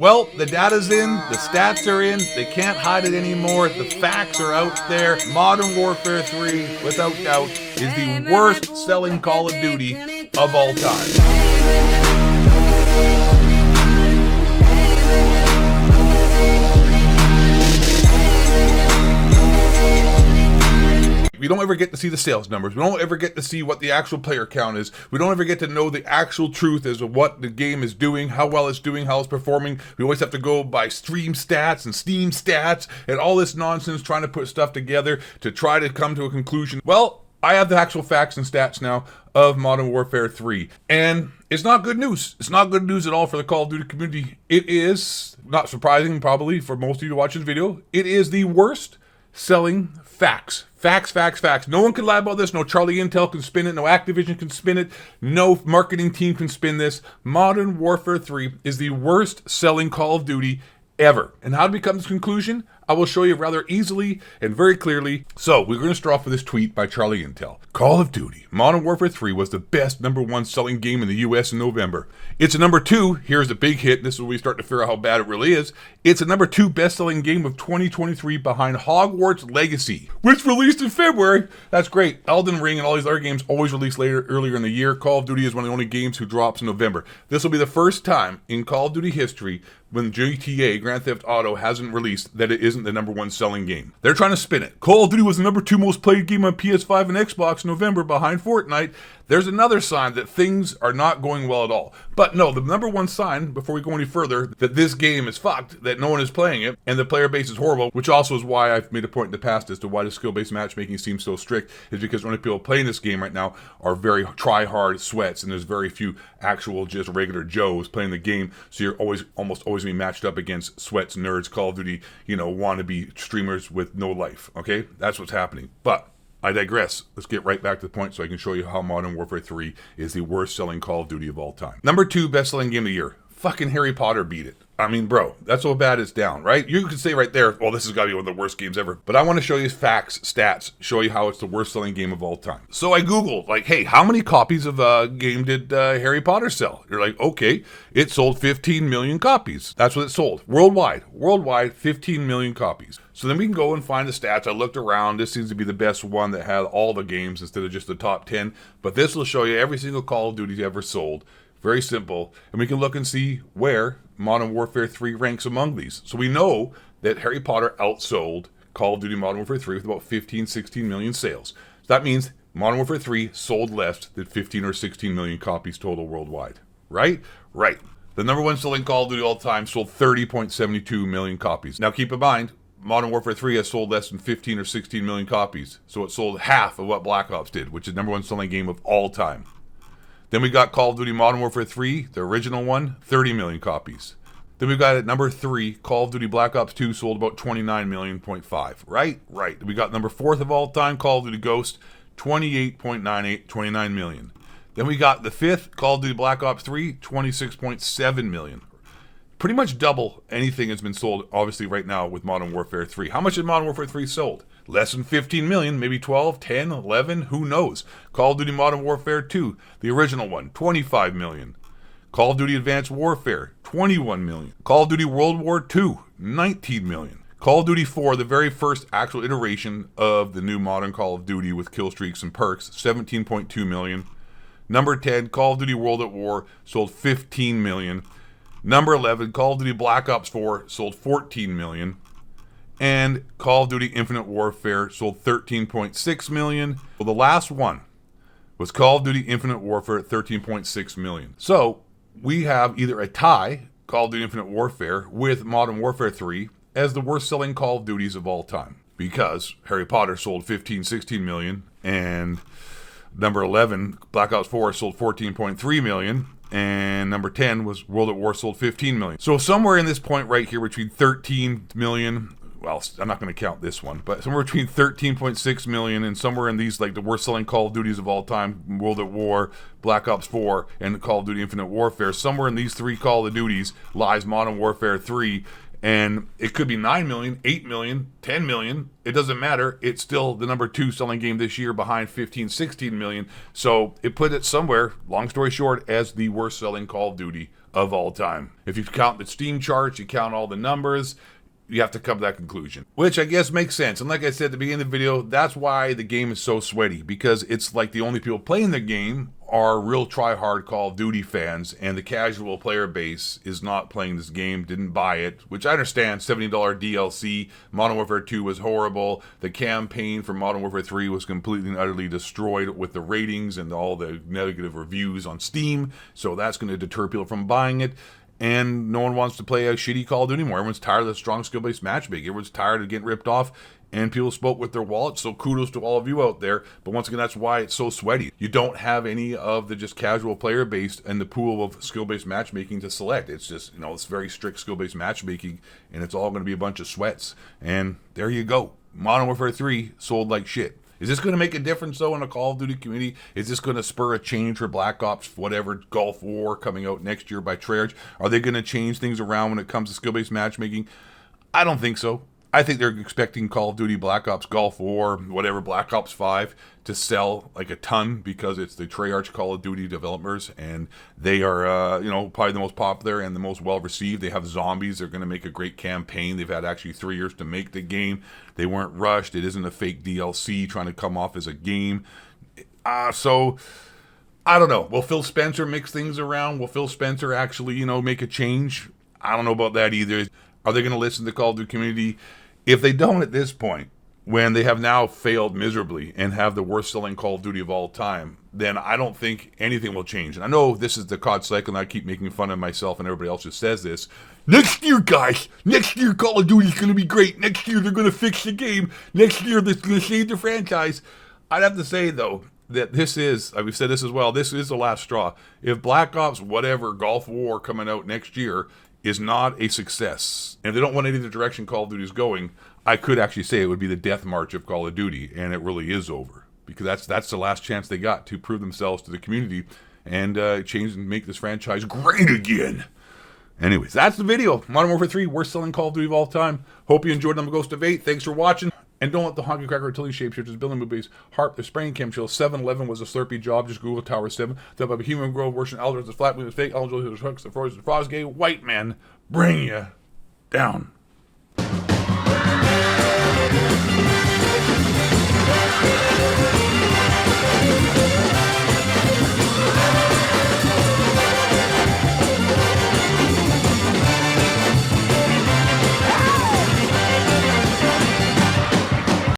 Well, the data's in, the stats are in, they can't hide it anymore, the facts are out there. Modern Warfare 3, without doubt, is the worst selling Call of Duty of all time. We don't ever get to see the sales numbers. We don't ever get to see what the actual player count is. We don't ever get to know the actual truth as to what the game is doing, how well it's doing, how it's performing. We always have to go by stream stats and Steam stats and all this nonsense trying to put stuff together to try to come to a conclusion. Well, I have the actual facts and stats now of Modern Warfare 3. And it's not good news. It's not good news at all for the Call of Duty community. It is, not surprising probably for most of you to watch this video, it is the worst selling facts. Facts. No one can lie about this. No Charlie Intel can spin it. No Activision can spin it. No marketing team can spin this. Modern Warfare 3 is the worst selling Call of Duty ever. And how to become this conclusion? I will show you rather easily and very clearly. So, we're going to start off with this tweet by Charlie Intel. Call of Duty Modern Warfare 3 was the best #1 selling game in the US in November. It's a #2, here's the big hit, this is where we start to figure out how bad it really is. It's a #2 best-selling game of 2023 behind Hogwarts Legacy, which released in February. That's great. Elden Ring and all these other games always release earlier in the year. Call of Duty is one of the only games who drops in November. This will be the first time in Call of Duty history when GTA, Grand Theft Auto, hasn't released that it isn't the #1 selling game. They're trying to spin it. Call of Duty was the #2 most played game on PS5 and Xbox in November behind Fortnite. There's another sign that things are not going well at all. But no, the #1 sign, before we go any further, that this game is fucked, that no one is playing it, and the player base is horrible, which also is why I've made a point in the past as to why the skill-based matchmaking seems so strict, is because the only people playing this game right now are very try-hard sweats, and there's very few actual just regular Joes playing the game, so you're almost always being matched up against sweats, nerds, Call of Duty, wannabe streamers with no life, okay? That's what's happening. But I digress. Let's get right back to the point so I can show you how Modern Warfare 3 is the worst selling Call of Duty of all time. #2 best selling game of the year. Fucking Harry Potter beat it. I mean, bro, that's how bad it's down, right? You could say right there, well, this has got to be one of the worst games ever. But I want to show you facts, stats, show you how it's the worst selling game of all time. So I Googled, hey, how many copies of a game did Harry Potter sell? You're like, okay, it sold 15 million copies. That's what it sold. Worldwide, 15 million copies. So then we can go and find the stats. I looked around. This seems to be the best one that had all the games instead of just the top 10. But this will show you every single Call of Duty ever sold. Very simple. And we can look and see where Modern Warfare 3 ranks among these. So we know that Harry Potter outsold Call of Duty Modern Warfare 3 with about 15, 16 million sales. So that means Modern Warfare 3 sold less than 15 or 16 million copies total worldwide. Right? Right. The #1 selling Call of Duty all time sold 30.72 million copies. Now keep in mind, Modern Warfare 3 has sold less than 15 or 16 million copies. So it sold half of what Black Ops did, which is the #1 selling game of all time. Then we got Call of Duty Modern Warfare 3, the original one, 30 million copies. Then we got at #3, Call of Duty Black Ops 2 sold about 29 million.5. Right? Right. We got #4 of all time, Call of Duty Ghost, 28.98, 29 million. Then we got the 5th, Call of Duty Black Ops 3, 26.7 million. Pretty much double anything that's been sold, obviously, right now with Modern Warfare 3. How much did Modern Warfare 3 sold? Less than 15 million, maybe 12, 10, 11, who knows? Call of Duty Modern Warfare 2, the original one, 25 million. Call of Duty Advanced Warfare, 21 million. Call of Duty World War II, 19 million. Call of Duty 4, the very first actual iteration of the new modern Call of Duty with kill streaks and perks, 17.2 million. #10, Call of Duty World at War, sold 15 million. #11, Call of Duty Black Ops 4 sold 14 million. And Call of Duty Infinite Warfare sold 13.6 million. Well, the last one was Call of Duty Infinite Warfare at 13.6 million. So we have either a tie, Call of Duty Infinite Warfare, with Modern Warfare 3 as the worst selling Call of Duties of all time. Because Harry Potter sold 15, 16 million. And #11, Black Ops 4 sold 14.3 million. And #10 was World at War, sold 15 million. So somewhere in this point right here between 13 million, well, I'm not going to count this one, but somewhere between 13.6 million and somewhere in these, the worst selling Call of Duties of all time, World at War, Black Ops 4, and Call of Duty Infinite Warfare, somewhere in these three Call of Duties lies Modern Warfare 3. And it could be 9 million, 8 million, 10 million. It doesn't matter. It's still the #2 selling game this year behind 15, 16 million. So it put it somewhere, long story short, as the worst selling Call of Duty of all time. If you count the Steam charts, you count all the numbers, you have to come to that conclusion, which I guess makes sense. And like I said at the beginning of the video, that's why the game is so sweaty, because it's like the only people playing the game are real try-hard Call of Duty fans, and the casual player base is not playing this game, didn't buy it, which I understand. $70 DLC, Modern Warfare 2 was horrible, the campaign for Modern Warfare 3 was completely and utterly destroyed with the ratings and all the negative reviews on Steam, so that's going to deter people from buying it. And no one wants to play a shitty Call of Duty anymore. Everyone's tired of the strong skill-based matchmaking. Everyone's tired of getting ripped off, and people spoke with their wallets, so kudos to all of you out there. But once again, that's why it's so sweaty. You don't have any of the just casual player base in the pool of skill-based matchmaking to select. It's just, it's very strict skill-based matchmaking, and it's all going to be a bunch of sweats. And there you go. Modern Warfare 3 sold like shit. Is this going to make a difference, though, in the Call of Duty community? Is this going to spur a change for Black Ops, whatever, Gulf War coming out next year by Treyarch? Are they going to change things around when it comes to skill-based matchmaking? I don't think so. I think they're expecting Call of Duty, Black Ops, Gulf War, whatever, Black Ops 5 to sell like a ton because it's the Treyarch Call of Duty developers, and they are, probably the most popular and the most well-received. They have zombies. They're going to make a great campaign. They've had actually 3 years to make the game. They weren't rushed. It isn't a fake DLC trying to come off as a game. So I don't know. Will Phil Spencer mix things around? Will Phil Spencer actually, make a change? I don't know about that either. Are they going to listen to the Call of Duty community? If they don't at this point, when they have now failed miserably and have the worst selling Call of Duty of all time, then I don't think anything will change. And I know this is the COD cycle, and I keep making fun of myself and everybody else who says this. Next year, guys, next year Call of Duty is going to be great. Next year they're going to fix the game. Next year they're going to save the franchise. I'd have to say, though, that this is, we've said this as well, this is the last straw. If Black Ops, whatever, Gulf War coming out next year is not a success, and if they don't want any of the direction Call of Duty is going, I could actually say it would be the death march of Call of Duty, and it really is over, because that's the last chance they got to prove themselves to the community and change and make this franchise great again. Anyways, that's the video. Modern Warfare 3, worst selling Call of Duty of all time. Hope you enjoyed it. I'm Ghost of 8. Thanks for watching. And don't let the honky cracker tell you shapeshifters, building movies, harp, the spraying chemtrails, 7-Eleven was a Slurpee job, just Google Tower 7, the Human Grove version, Alders is flat, was fake, Alders is hooks, the Frost is Frostgate, white man, bring you down.